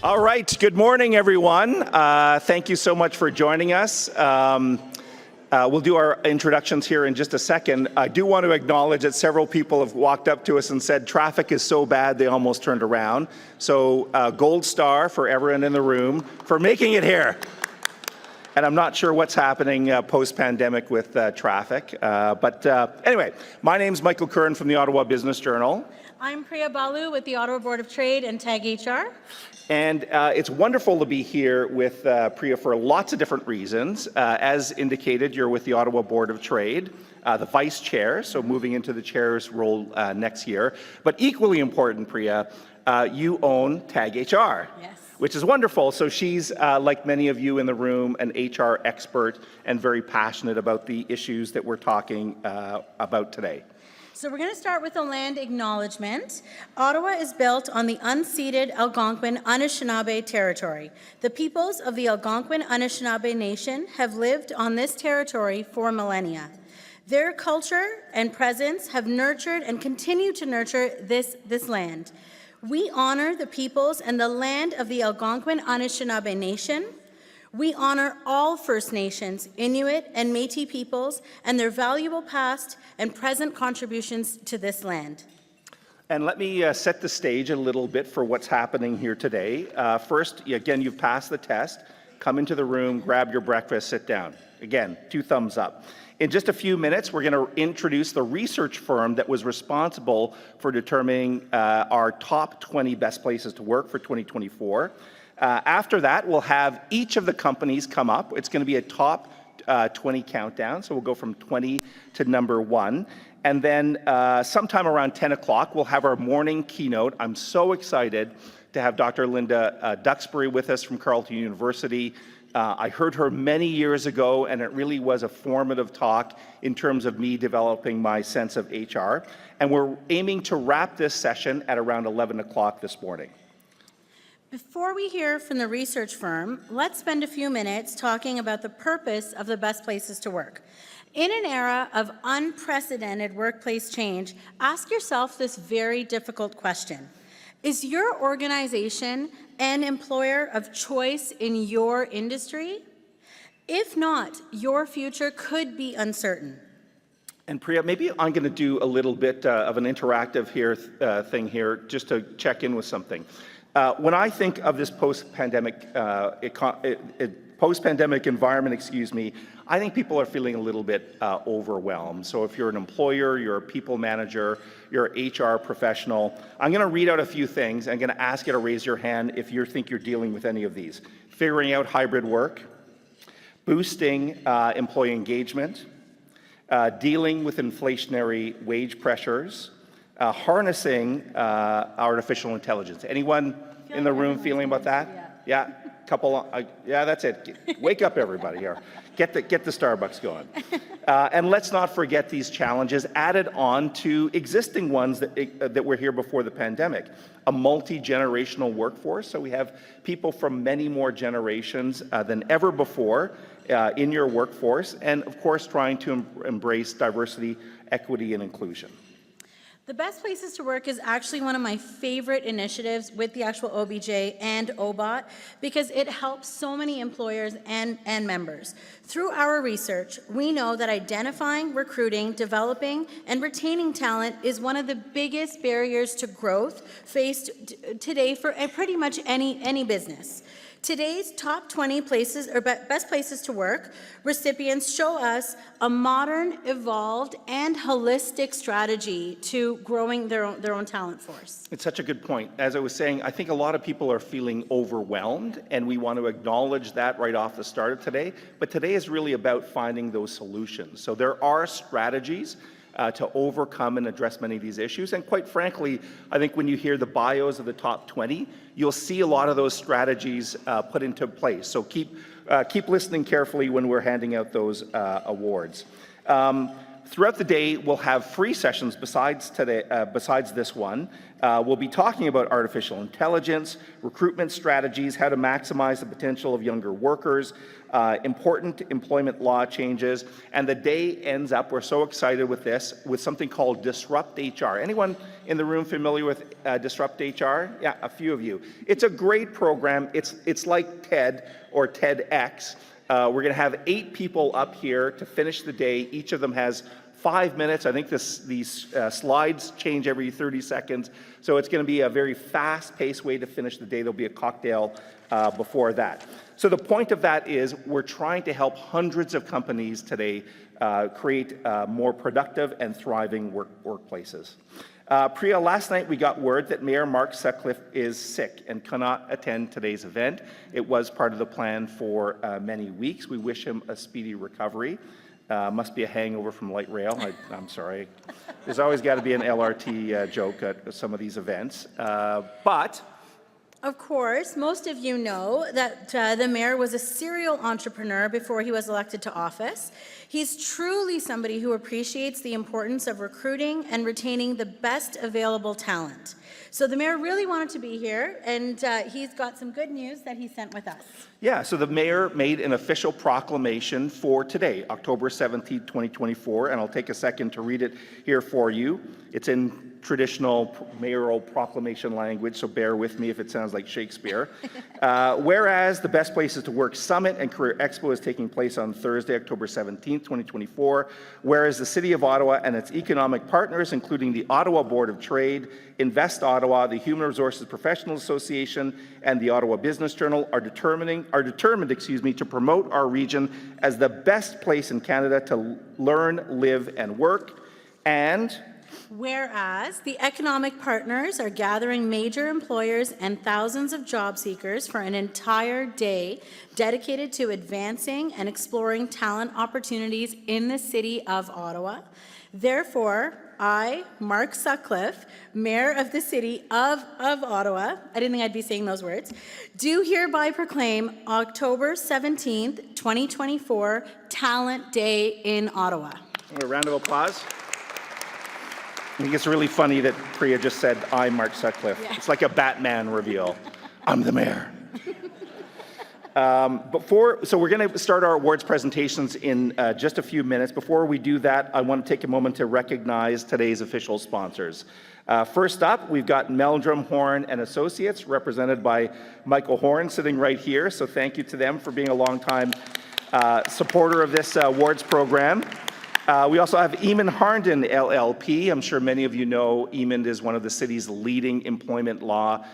All right, good morning, everyone. Thank you so much for joining us. We'll do our introductions here in just a second. I do want to acknowledge that several people have walked up to us and said traffic is so bad they almost turned around. So gold star for everyone in the room for making it here. And I'm not sure what's happening post-pandemic with traffic. Anyway, my name's Michael Curran from the Ottawa Business Journal. I'm Priya Balu with the Ottawa Board of Trade and TAG HR. And it's wonderful to be here with Priya for lots of different reasons. As indicated, you're with the Ottawa Board of Trade, the vice chair, so moving into the chair's role next year. But equally important, Priya, you own TAG HR. Yes. Which is wonderful. So she's, like many of you in the room, an HR expert and very passionate about the issues that we're talking about today. So we're going to start with a land acknowledgement. Ottawa is built on the unceded Algonquin Anishinaabe territory. The peoples of the Algonquin Anishinaabe Nation have lived on this territory for millennia. Their culture and presence have nurtured and continue to nurture this land. We honor the peoples and the land of the Algonquin Anishinaabe Nation. We honor all First Nations, Inuit, and Métis peoples and their valuable past and present contributions to this land. And let me set the stage a little bit for what's happening here today. First, again, you've passed the test. Come into the room, grab your breakfast, sit down. Again, 2 thumbs up. In just a few minutes, we're going to introduce the research firm that was responsible for determining our top 20 best places to work for 2024. After that, we'll have each of the companies come up. It's going to be a top 20 countdown, so we'll go from 20 to number 1. And then sometime around 10 o'clock, we'll have our morning keynote. I'm so excited to have Dr. Linda Duxbury with us from Carleton University. I heard her many years ago, and it really was a formative talk in terms of me developing my sense of HR. And we're aiming to wrap this session at around 11 o'clock this morning. Before we hear from the research firm, let's spend a few minutes talking about the purpose of the best places to work. In an era of unprecedented workplace change, ask yourself this very difficult question. Is your organization an employer of choice in your industry? If not, your future could be uncertain. And Priya, maybe I'm going to do a little bit of an interactive thing here, just to check in with something. When I think of this post-pandemic environment, I think people are feeling a little bit overwhelmed. So if you're an employer, you're a people manager, you're an HR professional, I'm going to read out a few things. I'm going to ask you to raise your hand if you think you're dealing with any of these. Figuring out hybrid work, boosting employee engagement, dealing with inflationary wage pressures, harnessing artificial intelligence. Anyone in the room feeling about that? Yeah. Couple. Yeah, that's it. Wake up, everybody here. Get the Starbucks going. And let's not forget these challenges added on to existing ones that were here before the pandemic. A multi-generational workforce. So we have people from many more generations than ever before in your workforce, and of course, trying to embrace diversity, equity, and inclusion. The Best Places to Work is actually one of my favorite initiatives with the actual OBJ and OBOT because it helps so many employers and members. Through our research, we know that identifying, recruiting, developing, and retaining talent is one of the biggest barriers to growth faced today for pretty much any business. Today's top 20 places or best places to work recipients show us a modern, evolved, and holistic strategy to growing their own talent force. It's such a good point. As I was saying, I think a lot of people are feeling overwhelmed, and we want to acknowledge that right off the start of today. But today is really about finding those solutions. So there are strategies to overcome and address many of these issues. And quite frankly, I think when you hear the bios of the top 20, you'll see a lot of those strategies put into place. So keep listening carefully when we're handing out those awards. Throughout the day, we'll have free sessions besides this one. We'll be talking about artificial intelligence, recruitment strategies, how to maximize the potential of younger workers, important employment law changes, and the day ends up, we're so excited with this, with something called Disrupt HR. Anyone in the room familiar with Disrupt HR? Yeah, a few of you. It's a great program. It's like TED or TEDx. We're going to have 8 people up here to finish the day. Each of them has 5 minutes. I think these slides change every 30 seconds. So it's going to be a very fast-paced way to finish the day. There'll be a cocktail before that. So the point of that is we're trying to help hundreds of companies today create more productive and thriving workplaces. Priya, last night we got word that Mayor Mark Sutcliffe is sick and cannot attend today's event. It was part of the plan for many weeks. We wish him a speedy recovery. Must be a hangover from light rail. I'm sorry. There's always got to be an LRT joke at some of these events. But Of course, most of you know that the mayor was a serial entrepreneur before he was elected to office. He's truly somebody who appreciates the importance of recruiting and retaining the best available talent. So the mayor really wanted to be here, and he's got some good news that he sent with us. yeah, so the mayor made an official proclamation for today, October 17, 2024, and I'll take a second to read it here for you. It's in traditional mayoral proclamation language, so bear with me if it sounds like Shakespeare. Whereas the Best Places to Work Summit and Career Expo is taking place on Thursday, October 17, 2024, whereas the City of Ottawa and its economic partners, including the Ottawa Board of Trade, Invest Ottawa, the Human Resources Professionals Association, and the Ottawa Business Journal are determined to promote our region as the best place in Canada to learn, live, and work. And Whereas the economic partners are gathering major employers and thousands of job seekers for an entire day dedicated to advancing and exploring talent opportunities in the City of Ottawa. Therefore, I, Mark Sutcliffe, Mayor of the City of Ottawa, I didn't think I'd be saying those words, do hereby proclaim October 17th, 2024, Talent Day in Ottawa. a round of applause. I think it's really funny that Priya just said, I'm Mark Sutcliffe. Yeah. It's like a Batman reveal. I'm the mayor. So we're going to start our awards presentations in just a few minutes. Before we do that, I want to take a moment to recognize today's official sponsors. First up, we've got Meldrum Horn and Associates, represented by Michael Horn, sitting right here. So thank you to them for being a longtime supporter of this awards program. We also have Eamon Harnden, LLP. I'm sure many of you know Eamon is one of the city's leading employment law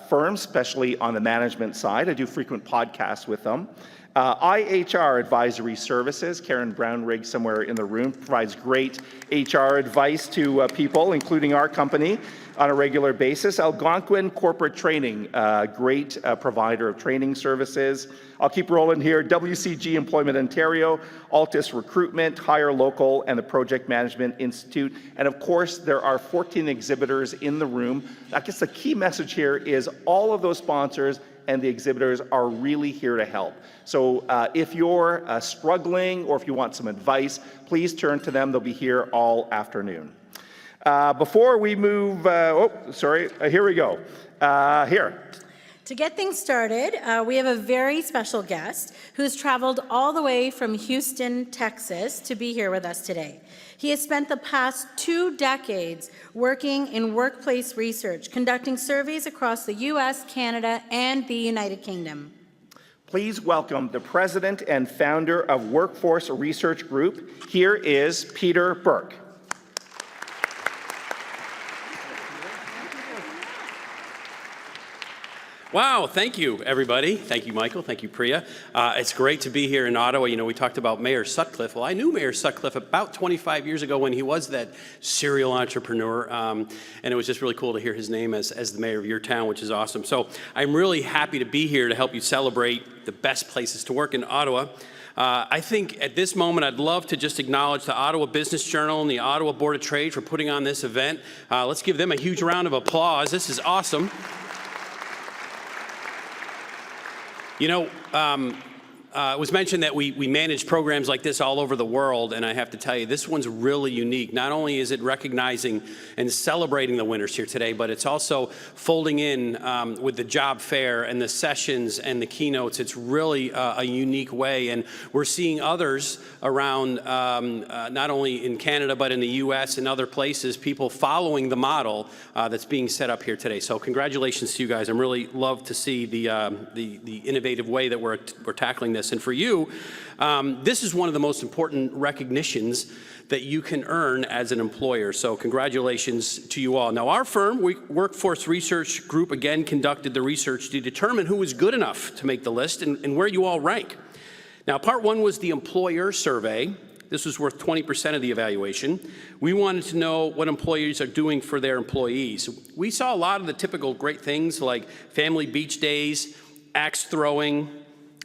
firms, especially on the management side. I do frequent podcasts with them. IHR Advisory Services, Karen Brownrigg somewhere in the room, provides great HR advice to people, including our company, on a regular basis. Algonquin Corporate Training, great provider of training services. I'll keep rolling here. WCG Employment Ontario, Altus Recruitment, Hire Local, and the Project Management Institute. And of course, there are 14 exhibitors in the room. I guess the key message here is all of those sponsors and the exhibitors are really here to help. So if you're struggling or if you want some advice, please turn to them. They'll be here all afternoon. Before we move, here we go. Here. To get things started, we have a very special guest who's traveled all the way from Houston, Texas, to be here with us today. He has spent the past 2 decades working in workplace research, conducting surveys across the U.S., Canada, and the United Kingdom. Please welcome the president and founder of Workforce Research Group. Here is Peter Burke. Wow, thank you, everybody. Thank you, Michael. Thank you, Priya. It's great to be here in Ottawa. You know, we talked about Mayor Sutcliffe. Well, I knew Mayor Sutcliffe about 25 years ago when he was that serial entrepreneur, and it was just really cool to hear his name as the mayor of your town, which is awesome. So I'm really happy to be here to help you celebrate the best places to work in Ottawa. I think at this moment, I'd love to just acknowledge the Ottawa Business Journal and the Ottawa Board of Trade for putting on this event. Let's give them a huge round of applause. This is awesome. You know, it was mentioned that we manage programs like this all over the world, and I have to tell you, this one's really unique. Not only is it recognizing and celebrating the winners here today, but it's also folding in with the job fair and the sessions and the keynotes. It's really a unique way, and we're seeing others around, not only in Canada, but in the U.S. and other places, people following the model that's being set up here today. So congratulations to you guys. I'm really love to see the innovative way that we're tackling this. And for you, this is one of the most important recognitions that you can earn as an employer. So congratulations to you all. Now, our firm, Workforce Research Group, again conducted the research to determine who was good enough to make the list and where you all rank. Now, part one was the employer survey. This was worth 20% of the evaluation. We wanted to know what employers are doing for their employees. We saw a lot of the typical great things like family beach days, axe throwing,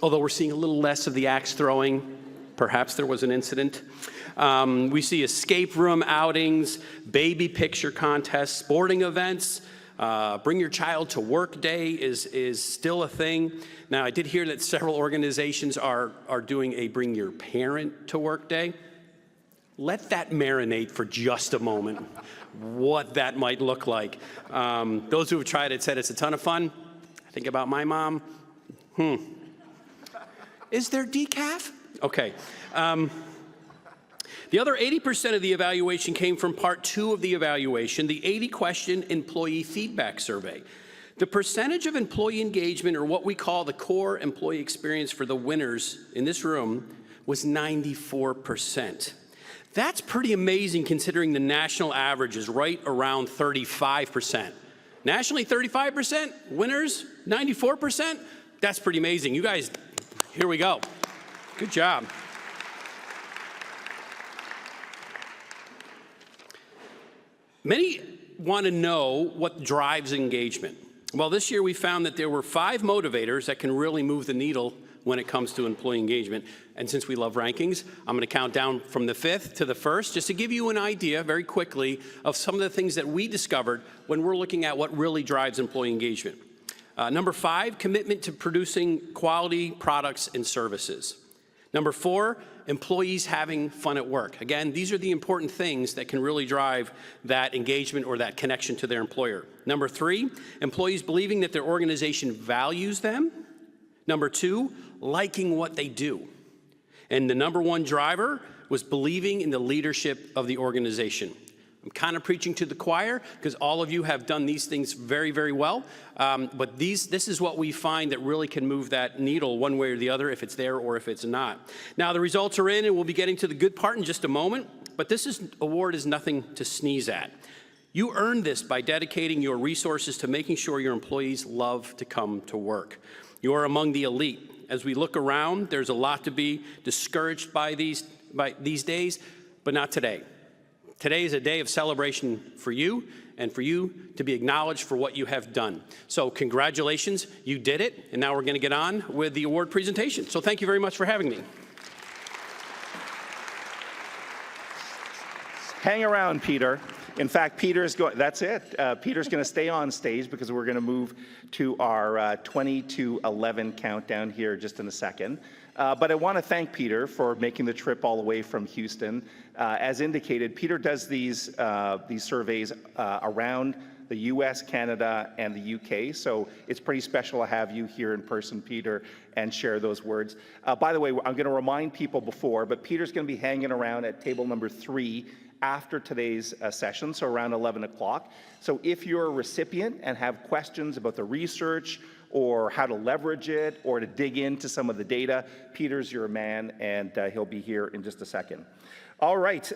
although we're seeing a little less of the axe throwing. Perhaps there was an incident. We see escape room outings, baby picture contests, sporting events. Bring your child to work day is still a thing. Now, I did hear that several organizations are doing a bring your parent to work day. Let that marinate for just a moment, what that might look like. Those who have tried it said it's a ton of fun. I think about my mom. Is there decaf? Okay. The other 80% of the evaluation came from part two of the evaluation, the 80-question employee feedback survey. The percentage of employee engagement, or what we call the core employee experience for the winners in this room, was 94%. That's pretty amazing considering the national average is right around 35%. Nationally, 35%, winners, 94%. That's pretty amazing. You guys, here we go. Good job. Many want to know what drives engagement. Well, this year we found that there were 5 motivators that can really move the needle when it comes to employee engagement. And since we love rankings, I'm going to count down from the 5th to the 1st, just to give you an idea very quickly of some of the things that we discovered when we're looking at what really drives employee engagement. Number 5, commitment to producing quality products and services. Number 4, employees having fun at work. Again, these are the important things that can really drive that engagement or that connection to their employer. Number 3, employees believing that their organization values them. Number 2, liking what they do. And the number 1 driver was believing in the leadership of the organization. I'm kind of preaching to the choir because all of you have done these things very, very well. But this is what we find that really can move that needle one way or the other, if it's there or if it's not. Now, the results are in, and we'll be getting to the good part in just a moment. But this award is nothing to sneeze at. You earned this by dedicating your resources to making sure your employees love to come to work. You are among the elite. As we look around, there's a lot to be discouraged by these days, but not today. Today is a day of celebration for you and for you to be acknowledged for what you have done. So congratulations, you did it, and now we're going to get on with the award presentation. So thank you very much for having me. Hang around, Peter. In fact, Peter's going, that's it. Peter's going to stay on stage because we're going to move to our 20 to 11 countdown here just in a second. But I want to thank Peter for making the trip all the way from Houston. As indicated, Peter does these surveys around the US, Canada, and the UK. So it's pretty special to have you here in person, Peter, and share those words. By the way, I'm going to remind people before, but Peter's going to be hanging around at table number 3 after today's session, so around 11 o'clock. So if you're a recipient and have questions about the research or how to leverage it or to dig into some of the data, Peter's your man, and he'll be here in just a second. All right,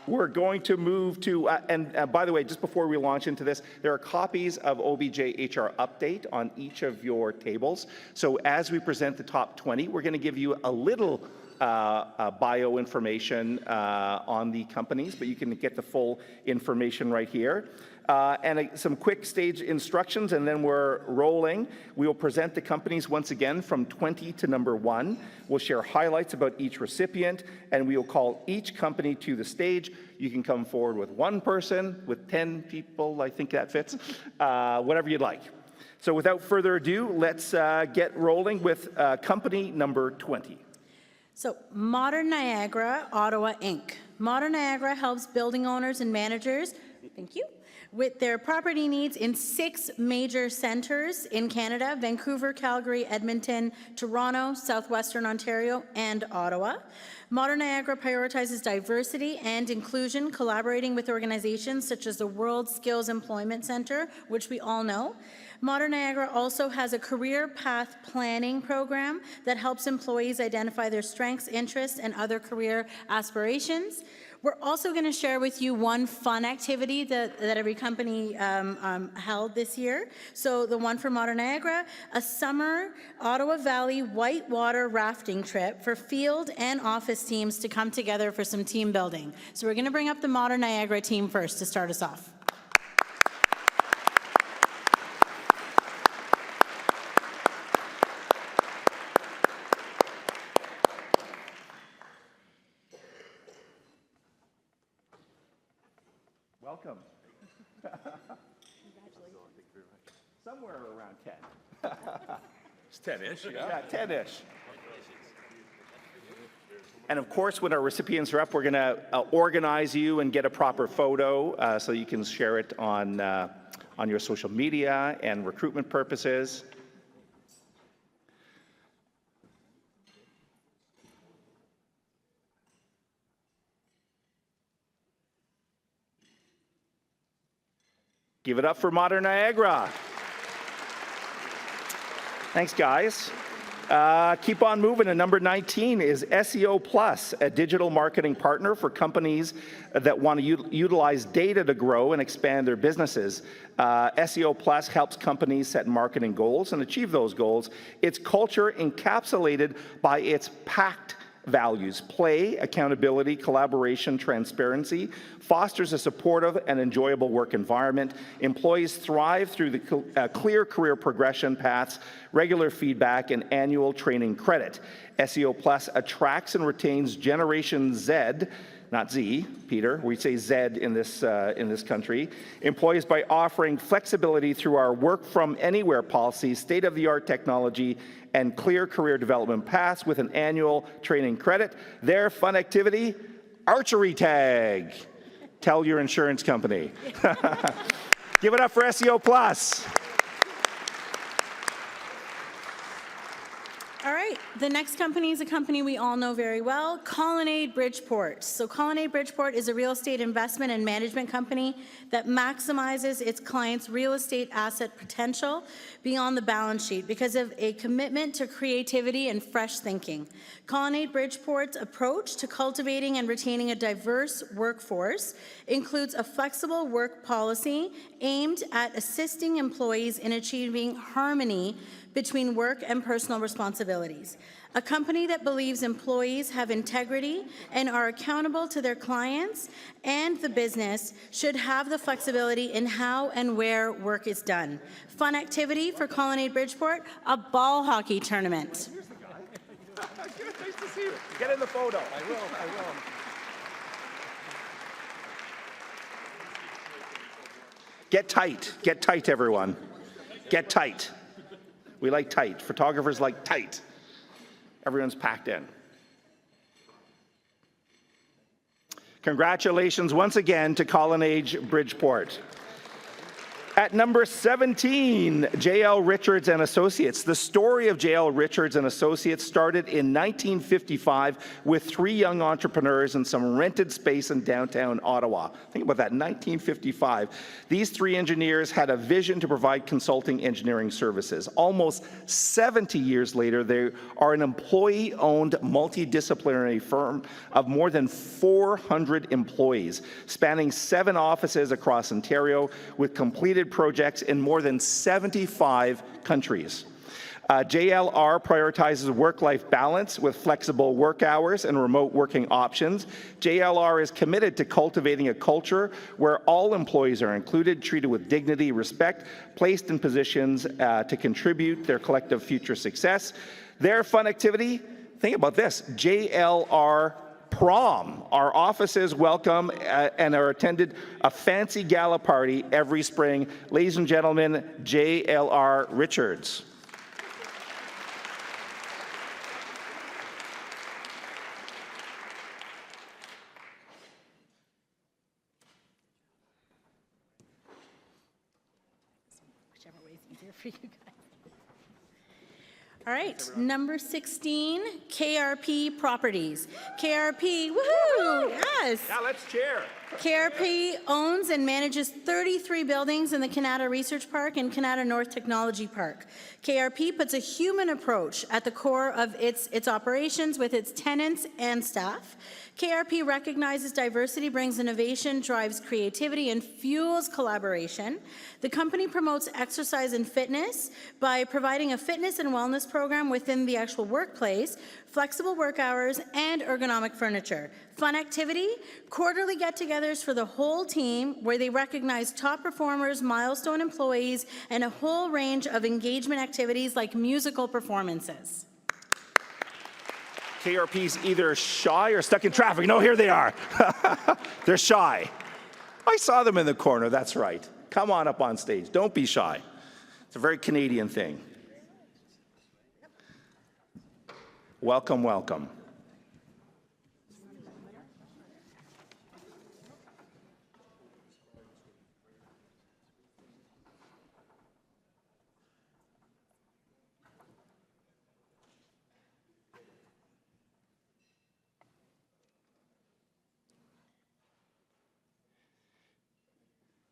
we're going to move to, and by the way, just before we launch into this, there are copies of OBJ HR Update on each of your tables. So as we present the top 20, we're going to give you a little bio information on the companies, but you can get the full information right here. And some quick stage instructions, and then we're rolling. We will present the companies once again from 20 to number 1. We'll share highlights about each recipient, and we will call each company to the stage. You can come forward with 1 person, with 10 people, I think that fits, whatever you'd like. So without further ado, let's get rolling with company number 20. So Modern Niagara Ottawa Inc. Modern Niagara helps building owners and managers, thank you, with their property needs in 6 major centres in Canada: Vancouver, Calgary, Edmonton, Toronto, Southwestern Ontario, and Ottawa. Modern Niagara prioritizes diversity and inclusion, collaborating with organizations such as the World Skills Employment Centre, which we all know. Modern Niagara also has a career path planning program that helps employees identify their strengths, interests, and other career aspirations. We're also going to share with you one fun activity that every company held this year. So the one for Modern Niagara, a summer Ottawa Valley whitewater rafting trip for field and office teams to come together for some team building. So we're going to bring up the Modern Niagara team first to start us off. Welcome. Somewhere around 10. It's 10-ish, Yeah, 10-ish. And of course, when our recipients are up, we're going to organize you and get a proper photo so you can share it on your social media and recruitment purposes. Give it up for Modern Niagara. Thanks, guys. Keep on moving. And number 19 is SEO Plus, a digital marketing partner for companies that want to utilize data to grow and expand their businesses. SEO Plus helps companies set marketing goals and achieve those goals. Its culture encapsulated by its PACT values: play, accountability, collaboration, transparency, fosters a supportive and enjoyable work environment. Employees thrive through the clear career progression paths, regular feedback, and annual training credit. SEO Plus attracts and retains Generation Z, not Z, Peter, we say Z in this country, employees by offering flexibility through our work from anywhere policy, state-of-the-art technology, and clear career development paths with an annual training credit. Their fun activity, archery tag. Tell your insurance company. Give it up for SEO Plus. All right, the next company is a company we all know very well, Colonnade Bridgeport. So Colonnade Bridgeport is a real estate investment and management company that maximizes its clients' real estate asset potential beyond the balance sheet because of a commitment to creativity and fresh thinking. Colonnade Bridgeport's approach to cultivating and retaining a diverse workforce includes a flexible work policy aimed at assisting employees in achieving harmony between work and personal responsibilities. A company that believes employees have integrity and are accountable to their clients and the business should have the flexibility in how and where work is done. Fun activity for Colonnade Bridgeport, a ball hockey tournament. Here's the guy. Nice to see you. Get in the photo. I will. Get tight, everyone. Get tight. We like tight. Photographers like tight. Everyone's packed in. Congratulations once again to Colonnade Bridgeport. At number 17, JL Richards and Associates. The story of JL Richards and Associates started in 1955 with 3 young entrepreneurs in some rented space in downtown Ottawa. Think about that, 1955. These 3 engineers had a vision to provide consulting engineering services. Almost 70 years later, they are an employee-owned multidisciplinary firm of more than 400 employees, spanning 7 offices across Ontario with completed projects in more than 75 countries. JLR prioritizes work-life balance with flexible work hours and remote working options. JLR is committed to cultivating a culture where all employees are included, treated with dignity, respect, placed in positions to contribute their collective future success. Their fun activity, think about this, JLR prom. Our offices welcome and are attended a fancy gala party every spring. Ladies and gentlemen, JLR Richards. Whichever way is easier for you guys. All right, number 16, KRP Properties. KRP, woohoo, yes. Now let's cheer. KRP owns and manages 33 buildings in the Canada Research Park and Canada North Technology Park. KRP puts a human approach at the core of its operations with its tenants and staff. KRP recognizes diversity brings innovation, drives creativity, and fuels collaboration. The company promotes exercise and fitness by providing a fitness and wellness program within the actual workplace, flexible work hours, and ergonomic furniture. Fun activity, quarterly get-togethers for the whole team where they recognize top performers, milestone employees, and a whole range of engagement activities like musical performances. KRP's either shy or stuck in traffic. No, here they are. They're shy. I saw them in the corner, that's right. Come on up on stage. Don't be shy. It's a very Canadian thing. Welcome, welcome.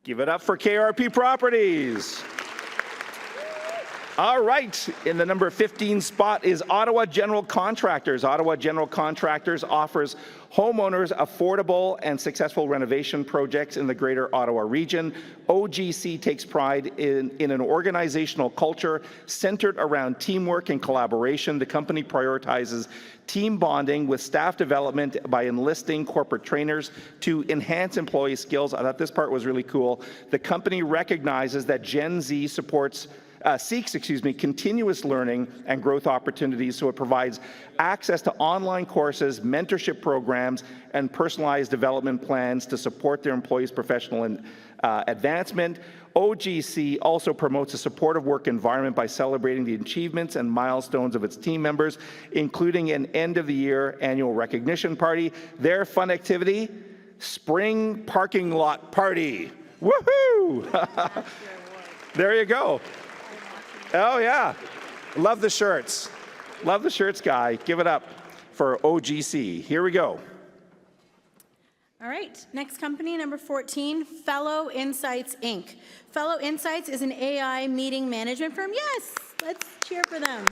Give it up for KRP Properties. All right, in the number 15 spot is Ottawa General Contractors. Ottawa General Contractors offers homeowners affordable and successful renovation projects in the Greater Ottawa region. OGC takes pride in an organizational culture centered around teamwork and collaboration. The company prioritizes team bonding with staff development by enlisting corporate trainers to enhance employee skills. I thought this part was really cool. The company recognizes that Gen Z seeks continuous learning and growth opportunities, so it provides access to online courses, mentorship programs, and personalized development plans to support their employees' professional advancement. OGC also promotes a supportive work environment by celebrating the achievements and milestones of its team members, including an end-of-the-year annual recognition party. Their fun activity, Spring Parking Lot Party. Woohoo! There you go. Oh, yeah. Love the shirts. Love the shirts, guy. Give it up for OGC. Here we go. All right, next company, number 14, Fellow Insights, Inc. Fellow Insights is an AI meeting management firm. Yes, let's cheer for them.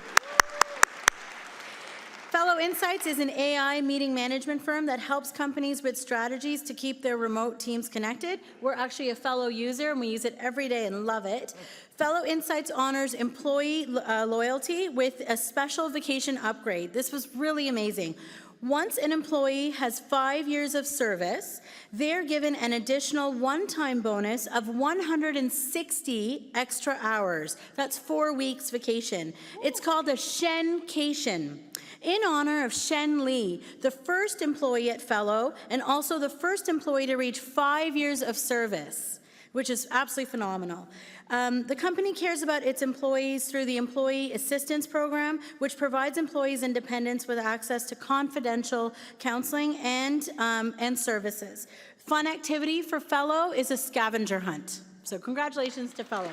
Fellow Insights is an AI meeting management firm that helps companies with strategies to keep their remote teams connected. We're actually a Fellow user, and we use it every day and love it. Fellow Insights honors employee loyalty with a special vacation upgrade. This was really amazing. Once an employee has 5 years of service, they're given an additional one-time bonus of 160 extra hours. That's 4 weeks vacation. It's called a Shencation, in honor of Shen Lee, the first employee at Fellow and also the first employee to reach 5 years of service, which is absolutely phenomenal. The company cares about its employees through the Employee Assistance Program, which provides employees and dependents with access to confidential counseling and services. Fun activity for Fellow is a scavenger hunt. So congratulations to Fellow.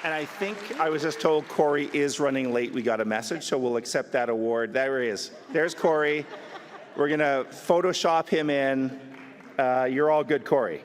And I think I was just told Corey is running late. We got a message, so we'll accept that award. There he is. There's Corey. We're going to Photoshop him in. You're all good, Corey.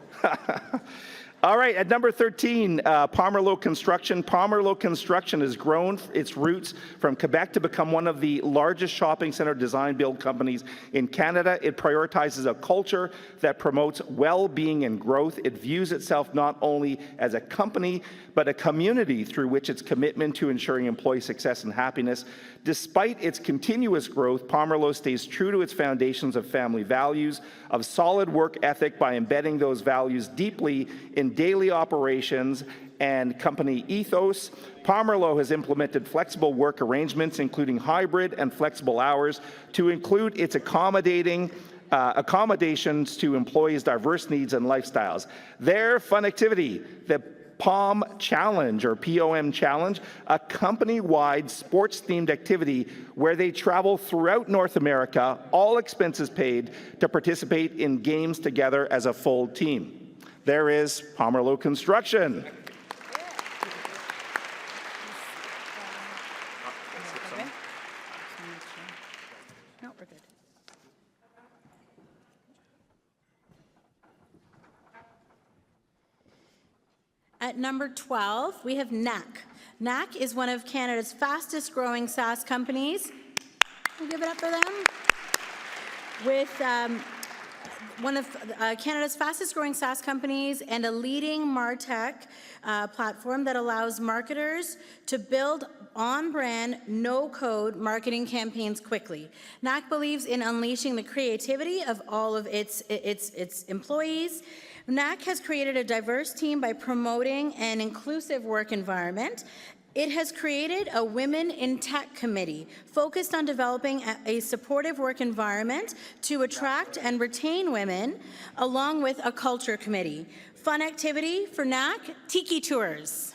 All right, at number 13, Pomerleau Construction. Pomerleau Construction has grown its roots from Quebec to become one of the largest shopping center design build companies in Canada. It prioritizes a culture that promotes well-being and growth. It views itself not only as a company, but a community through which its commitment to ensuring employee success and happiness. Despite its continuous growth, Pomerleau stays true to its foundations of family values, of solid work ethic by embedding those values deeply in daily operations and company ethos. Pomerleau has implemented flexible work arrangements, including hybrid and flexible hours, to include its accommodations to employees' diverse needs and lifestyles. Their fun activity, the POM Challenge, or POM Challenge, a company-wide sports-themed activity where they travel throughout North America, all expenses paid, to participate in games together as a full team. There is Pomerleau Construction. No, we're good. At number 12, we have NAC. NAC is one of Canada's fastest growing SaaS companies. We'll give it up for them. With one of Canada's fastest growing SaaS companies and a leading MarTech platform that allows marketers to build on-brand, no-code marketing campaigns quickly. NAC believes in unleashing the creativity of all of its employees. NAC has created a diverse team by promoting an inclusive work environment. It has created a Women in Tech committee focused on developing a supportive work environment to attract and retain women, along with a culture committee. Fun activity for NAC, Tiki Tours.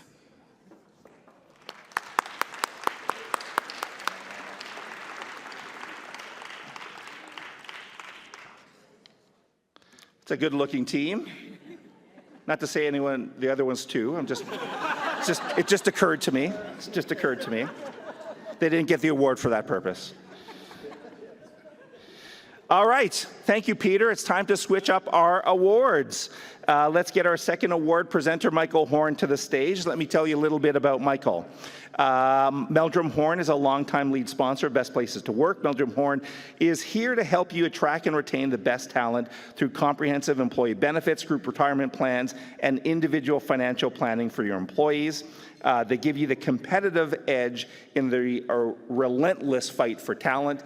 It's a good-looking team. Not to say anyone, the other ones too. It just occurred to me. It's just occurred to me. They didn't get the award for that purpose. All right, thank you, Peter. It's time to switch up our awards. Let's get our second award presenter, Michael Horn, to the stage. Let me tell you a little bit about Michael. Meldrum Horn is a longtime lead sponsor of Best Places to Work. Meldrum Horn is here to help you attract and retain the best talent through comprehensive employee benefits, group retirement plans, and individual financial planning for your employees. They give you the competitive edge in the relentless fight for talent.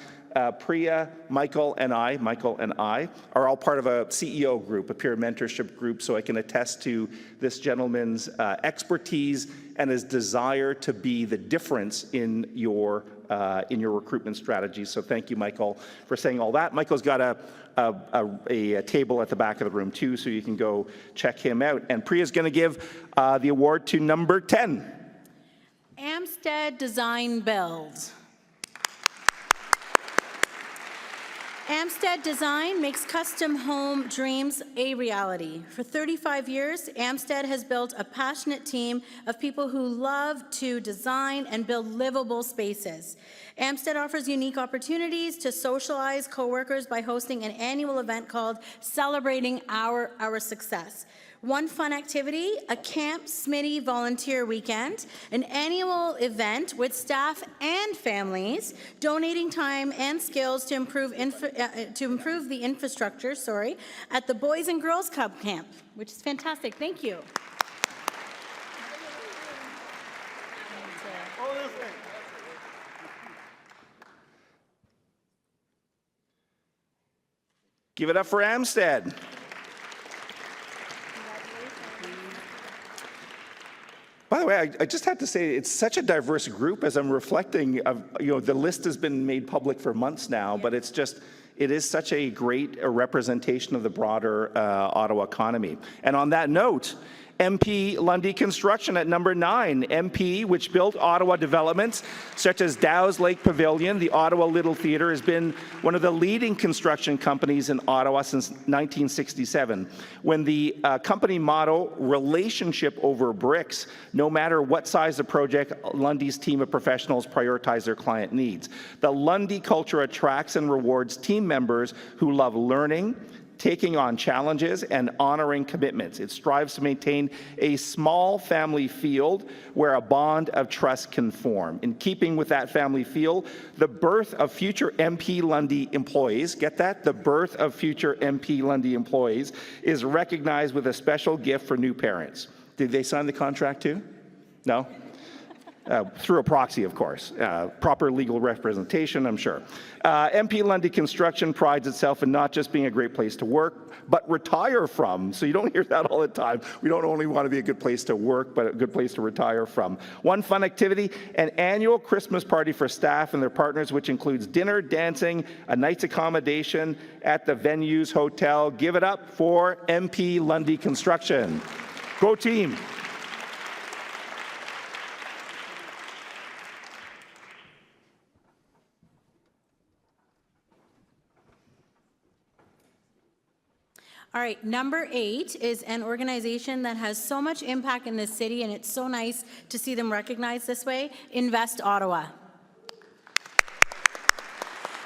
Priya, Michael, and I are all part of a CEO group, a peer mentorship group, so I can attest to this gentleman's expertise and his desire to be the difference in your recruitment strategy. So thank you, Michael, for saying all that. Michael's got a table at the back of the room too, so you can go check him out. And Priya's going to give the award to number 10. Amstead Design Build. Amstead Design makes custom home dreams a reality. For 35 years, Amstead has built a passionate team of people who love to design and build livable spaces. Amstead offers unique opportunities to socialize coworkers by hosting an annual event called Celebrating Our Success. One fun activity, a Camp Smitty volunteer weekend, an annual event with staff and families, donating time and skills to improve the infrastructure, at the Boys and Girls Club camp, which is fantastic. Thank you. Give it up for Amstead. By the way, I just have to say, it's such a diverse group as I'm reflecting. The list has been made public for months now, but it is such a great representation of the broader Ottawa economy. And on that note, MP Lundy Construction at number 9. MP, which built Ottawa developments such as Dow's Lake Pavilion, the Ottawa Little Theatre, has been one of the leading construction companies in Ottawa since 1967. When the company motto, relationship over bricks, no matter what size the project, Lundy's team of professionals prioritize their client needs. The Lundy culture attracts and rewards team members who love learning, taking on challenges, and honoring commitments. It strives to maintain a small family feel where a bond of trust can form. In keeping with that family feel, the birth of future MP Lundy employees, get that? The birth of future MP Lundy employees is recognized with a special gift for new parents. Did they sign the contract too? No? through a proxy, of course. Proper legal representation, I'm sure. MP Lundy Construction prides itself in not just being a great place to work, but retire from. So you don't hear that all the time. We don't only want to be a good place to work, but a good place to retire from. One fun activity, an annual Christmas party for staff and their partners, which includes dinner, dancing, a night's accommodation at the venue's hotel. Give it up for MP Lundy Construction. Go team. All right, number 8 is an organization that has so much impact in this city, and it's so nice to see them recognized this way, Invest Ottawa.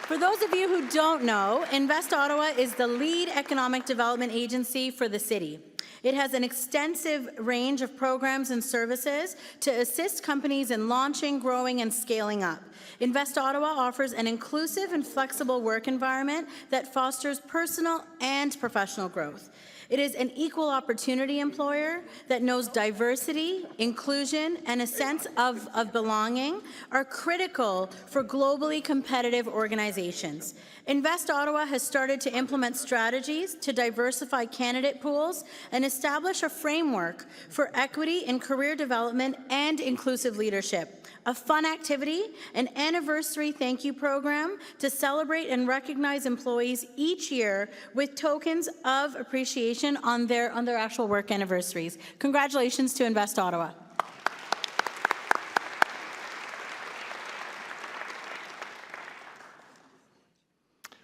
For those of you who don't know, Invest Ottawa is the lead economic development agency for the city. It has an extensive range of programs and services to assist companies in launching, growing, and scaling up. Invest Ottawa offers an inclusive and flexible work environment that fosters personal and professional growth. It is an equal opportunity employer that knows diversity, inclusion, and a sense of belonging are critical for globally competitive organizations. Invest Ottawa has started to implement strategies to diversify candidate pools and establish a framework for equity in career development and inclusive leadership. A fun activity, an anniversary thank you program to celebrate and recognize employees each year with tokens of appreciation on their actual work anniversaries. Congratulations to Invest Ottawa.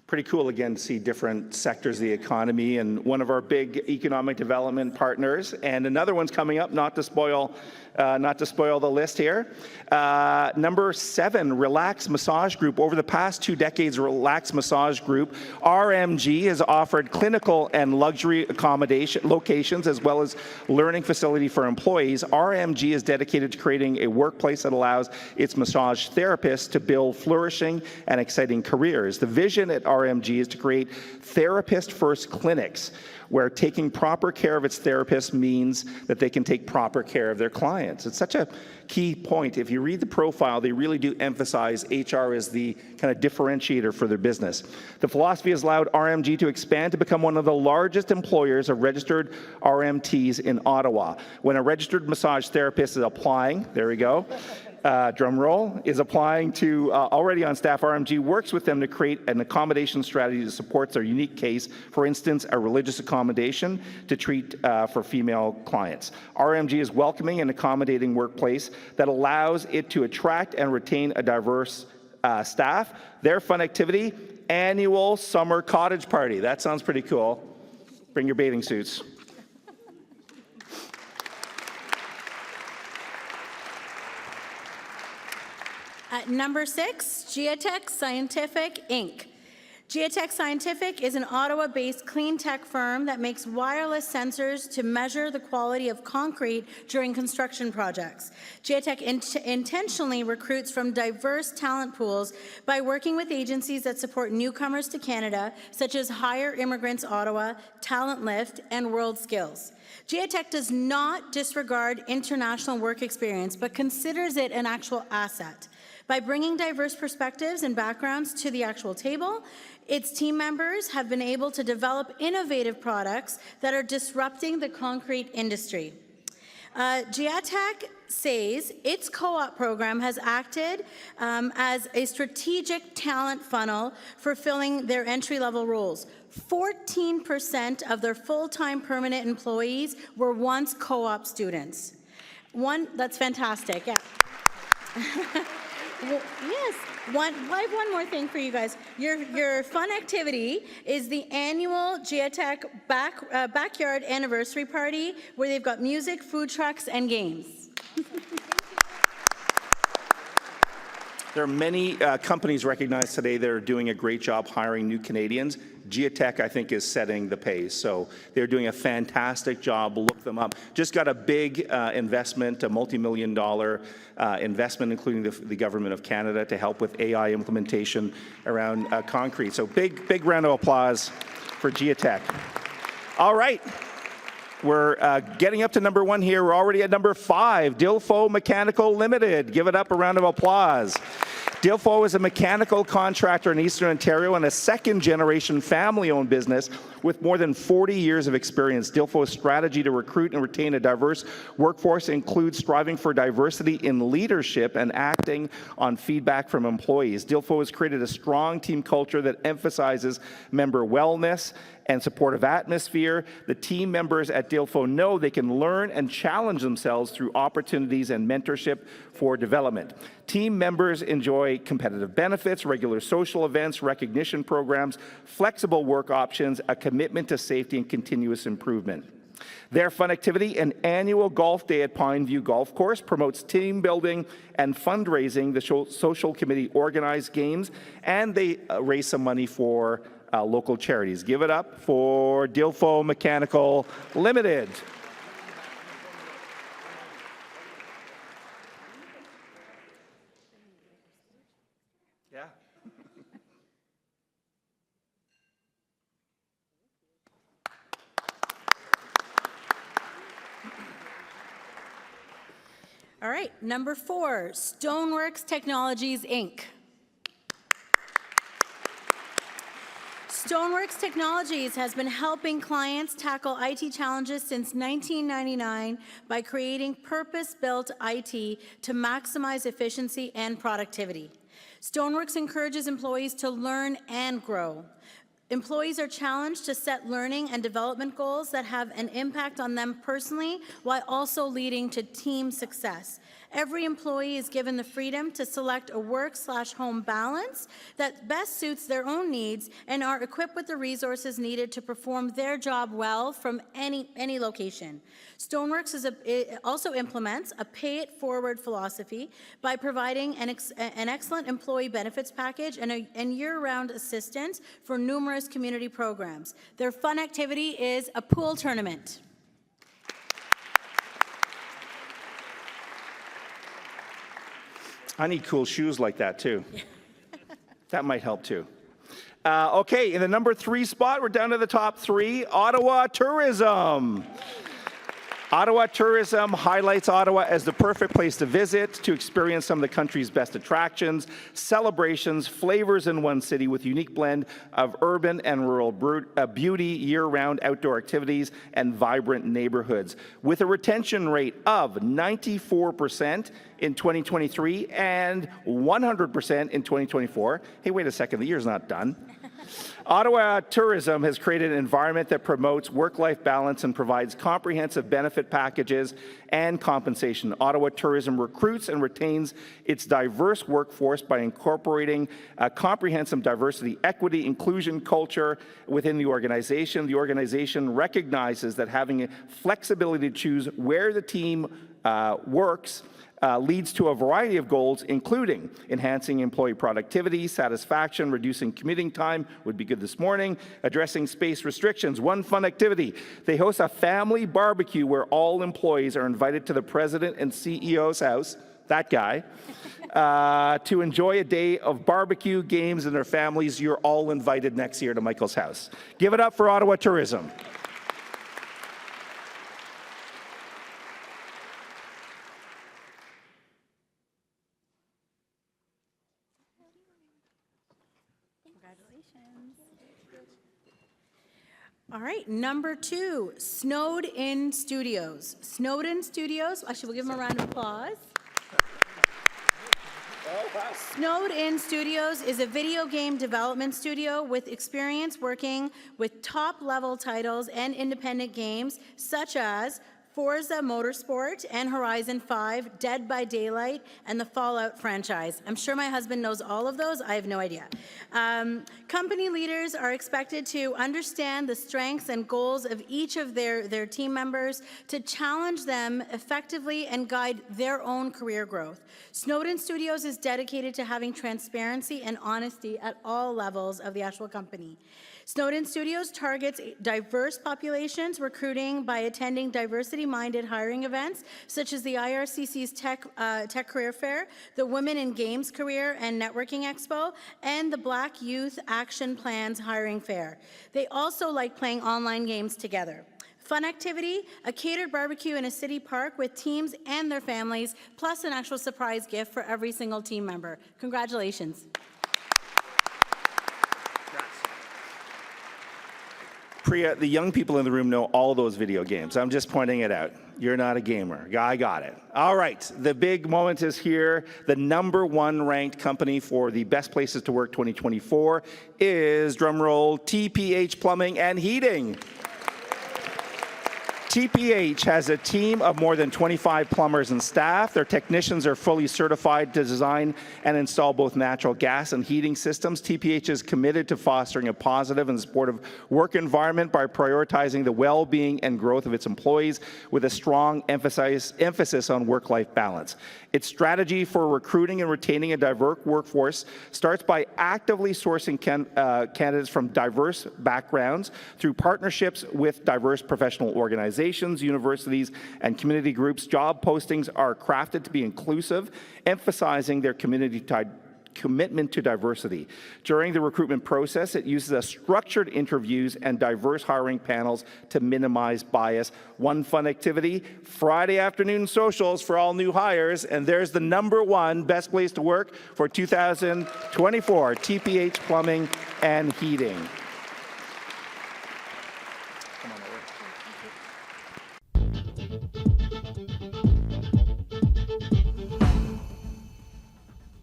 Pretty cool, again, to see different sectors of the economy, and one of our big economic development partners, and another one's coming up, not to spoil the list here. Number 7, Relax Massage Group. Over the past 2 decades, Relax Massage Group, RMG, has offered clinical and luxury accommodation locations as well as learning facility for employees. RMG is dedicated to creating a workplace that allows its massage therapists to build flourishing and exciting careers. The vision at RMG is to create therapist-first clinics where taking proper care of its therapists means that they can take proper care of their clients. It's such a key point. If you read the profile, they really do emphasize HR as the kind of differentiator for their business. The philosophy has allowed RMG to expand to become one of the largest employers of registered RMTs in Ottawa. When a registered massage therapist is applying, there we go, drum roll, is applying to already on staff, RMG works with them to create an accommodation strategy that supports their unique case. For instance, a religious accommodation to treat for female clients. RMG is welcoming and accommodating workplace that allows it to attract and retain a diverse staff. Their fun activity, annual summer cottage party. That sounds pretty cool. Bring your bathing suits. At number 6, Geotech Scientific, Inc. Geotech Scientific is an Ottawa-based clean tech firm that makes wireless sensors to measure the quality of concrete during construction projects. Geotech intentionally recruits from diverse talent pools by working with agencies that support newcomers to Canada, such as Hire Immigrants Ottawa, Talent Lift, and World Skills. Geotech does not disregard international work experience, but considers it an actual asset. By bringing diverse perspectives and backgrounds to the actual table, its team members have been able to develop innovative products that are disrupting the concrete industry. Geotech says its co-op program has acted as a strategic talent funnel for filling their entry-level roles. 14% of their full-time permanent employees were once co-op students. That's fantastic, yeah. Well, yes. I have one more thing for you guys. Your fun activity is the annual Geotech backyard anniversary party where they've got music, food trucks, and games. There are many companies recognized today that are doing a great job hiring new Canadians. Geotech, I think, is setting the pace. So they're doing a fantastic job. Look them up. Just got a big investment, a multi-million-dollar investment, including the Government of Canada, to help with AI implementation around concrete. So big round of applause for Geotech. All right. We're getting up to number 1 here. We're already at number 5, Dilfo Mechanical Limited. Give it up, a round of applause. Dilfo is a mechanical contractor in Eastern Ontario and a second-generation family-owned business with more than 40 years of experience. Dilfo's strategy to recruit and retain a diverse workforce includes striving for diversity in leadership and acting on feedback from employees. Dilfo has created a strong team culture that emphasizes member wellness and supportive atmosphere. The team members at Dilfo know they can learn and challenge themselves through opportunities and mentorship for development. Team members enjoy competitive benefits, regular social events, recognition programs, flexible work options, a commitment to safety and continuous improvement. Their fun activity, an annual golf day at Pineview Golf Course, promotes team building and fundraising. The social committee organizes games, and they raise some money for local charities. Give it up for Dilfo Mechanical Limited. Yeah. All right, number 4, Stoneworks Technologies, Inc. Stoneworks Technologies has been helping clients tackle IT challenges since 1999 by creating purpose-built IT to maximize efficiency and productivity. Stoneworks encourages employees to learn and grow. Employees are challenged to set learning and development goals that have an impact on them personally while also leading to team success. Every employee is given the freedom to select a work/home balance that best suits their own needs and are equipped with the resources needed to perform their job well from any location. Stoneworks also implements a pay-it-forward philosophy by providing an excellent employee benefits package and year-round assistance for numerous community programs. Their fun activity is a pool tournament. I need cool shoes like that, too. That might help, too. Okay, in the number 3 spot, we're down to the top 3, Ottawa Tourism. Ottawa Tourism highlights Ottawa as the perfect place to visit, to experience some of the country's best attractions, celebrations, flavors in one city with unique blend of urban and rural beauty, year-round outdoor activities, and vibrant neighborhoods. With a retention rate of 94% in 2023 and 100% in 2024. Hey, wait a second, the year's not done. Ottawa Tourism has created an environment that promotes work-life balance and provides comprehensive benefit packages and compensation. Ottawa Tourism recruits and retains its diverse workforce by incorporating a comprehensive diversity, equity, inclusion culture within the organization. The organization recognizes that having a flexibility to choose where the team works leads to a variety of goals, including enhancing employee productivity, satisfaction, reducing commuting time, would be good this morning, addressing space restrictions. One fun activity, they host a family barbecue where all employees are invited to the president and CEO's house, that guy, to enjoy a day of barbecue, games, and their families. You're all invited next year to Michael's house. Give it up for Ottawa Tourism. All right, number 2, Snowed In Studios. Snowed In Studios, actually, we'll give them a round of applause. Snowed In Studios is a video game development studio with experience working with top-level titles and independent games such as Forza Motorsport and Horizon 5, Dead by Daylight, and the Fallout franchise. I'm sure my husband knows all of those. I have no idea. Company leaders are expected to understand the strengths and goals of each of their team members to challenge them effectively and guide their own career growth. Snowed In Studios is dedicated to having transparency and honesty at all levels of the actual company. Snowed In Studios targets diverse populations, recruiting by attending diversity-minded hiring events, such as the IRCC's Tech Career Fair, the Women in Games Career and Networking Expo, and the Black Youth Action Plan's Hiring Fair. They also like playing online games together. fun activity, a catered barbecue in a city park with teams and their families, plus an actual surprise gift for every single team member. Congratulations. Priya, the young people in the room know all those video games. I'm just pointing it out. You're not a gamer. I got it. All right, the big moment is here. The #1 ranked company for the Best Places to Work 2024 is, drumroll, TPH Plumbing and Heating. TPH has a team of more than 25 plumbers and staff. Their technicians are fully certified to design and install both natural gas and heating systems. TPH is committed to fostering a positive and supportive work environment by prioritizing the well-being and growth of its employees with a strong emphasis on work-life balance. Its strategy for recruiting and retaining a diverse workforce starts by actively sourcing candidates from diverse backgrounds through partnerships with diverse professional organizations, universities, and community groups. Job postings are crafted to be inclusive, emphasizing their commitment to diversity. During the recruitment process, it uses a structured interviews and diverse hiring panels to minimize bias. One fun activity, Friday afternoon socials for all new hires, and there's the #1 best place to work for 2024, TPH Plumbing and Heating.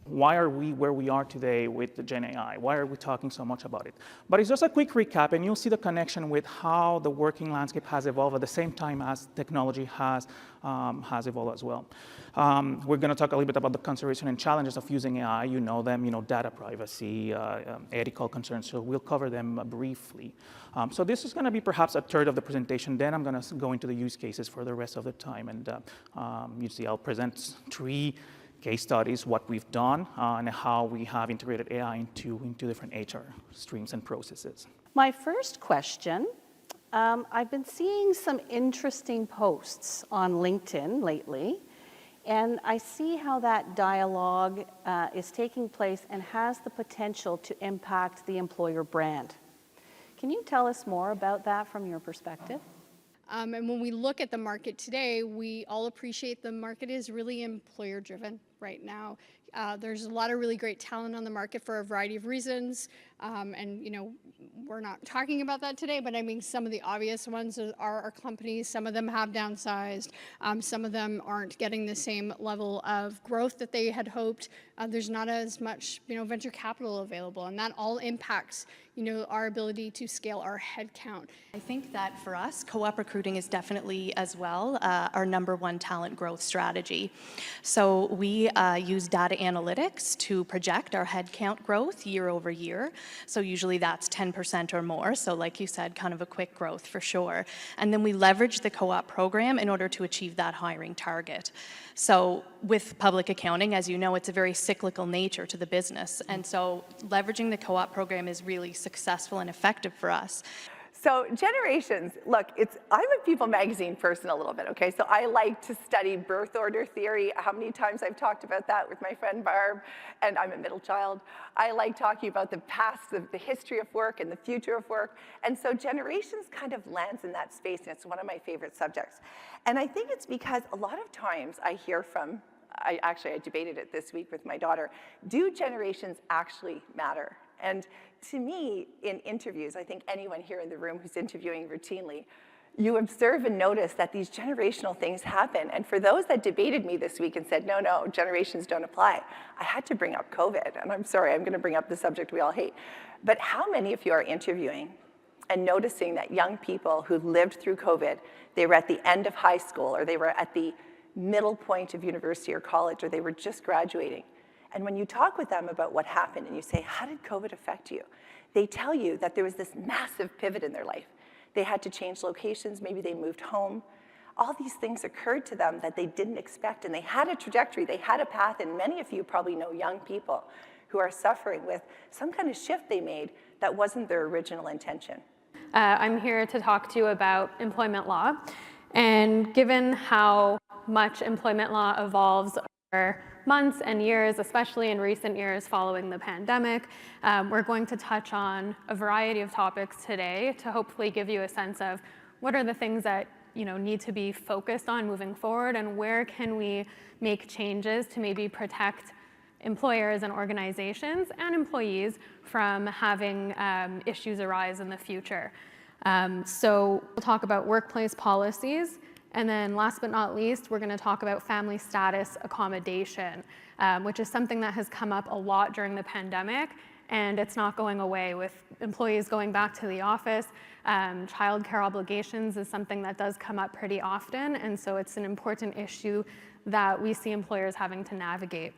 Why are we where we are today with the Gen AI? Why are we talking so much about it? But it's just a quick recap, and you'll see the connection with how the working landscape has evolved at the same time as technology has evolved as well. We're going to talk a little bit about the consideration and challenges of using AI. You know them, data privacy, ethical concerns, so we'll cover them briefly. So this is going to be perhaps a third of the presentation. Then I'm going to go into the use cases for the rest of the time. And you see I'll present 3 case studies, what we've done, and how we have integrated AI into different HR streams and processes. My first question, I've been seeing some interesting posts on LinkedIn lately, and I see how that dialogue is taking place and has the potential to impact the employer brand. Can you tell us more about that from your perspective? And when we look at the market today, we all appreciate the market is really employer-driven right now. There's a lot of really great talent on the market for a variety of reasons. And, we're not talking about that today, but I mean, some of the obvious ones are our companies. Some of them have downsized. Some of them aren't getting the same level of growth that they had hoped. There's not as much, venture capital available, and that all impacts, our ability to scale our headcount. I think that for us, co-op recruiting is definitely as well our #1 talent growth strategy. So we use data analytics to project our headcount growth year over year. So usually that's 10% or more. So like you said, kind of a quick growth for sure. And then we leverage the co-op program in order to achieve that hiring target. So with public accounting, as you know, it's a very cyclical nature to the business. And so leveraging the co-op program is really successful and effective for us. So generations, look, I'm a People magazine person a little bit, okay? So I like to study birth order theory. How many times I've talked about that with my friend Barb, and I'm a middle child. I like talking about the past, the history of work and the future of work. And so generations kind of lands in that space, and it's one of my favorite subjects. And I think it's because a lot of times I hear from, I debated it this week with my daughter, do generations actually matter? And to me, in interviews, I think anyone here in the room who's interviewing routinely, you observe and notice that these generational things happen. And for those that debated me this week and said, no, generations don't apply, I had to bring up COVID. And I'm sorry, I'm going to bring up the subject we all hate. But how many of you are interviewing and noticing that young people who lived through COVID, they were at the end of high school, or they were at the middle point of university or college, or they were just graduating? And when you talk with them about what happened and you say, how did COVID affect you? They tell you that there was this massive pivot in their life. They had to change locations, maybe they moved home. All these things occurred to them that they didn't expect, and they had a trajectory, they had a path, and many of you probably know young people who are suffering with some kind of shift they made that wasn't their original intention. I'm here to talk to you about employment law. And given how much employment law evolves over months and years, especially in recent years following the pandemic, we're going to touch on a variety of topics today to hopefully give you a sense of what are the things that need to be focused on moving forward, and where can we make changes to maybe protect employers and organizations and employees from having issues arise in the future. So we'll talk about workplace policies, and then last but not least, we're going to talk about family status accommodation, which is something that has come up a lot during the pandemic, and it's not going away with employees going back to the office. Childcare obligations is something that does come up pretty often, and so it's an important issue that we see employers having to navigate.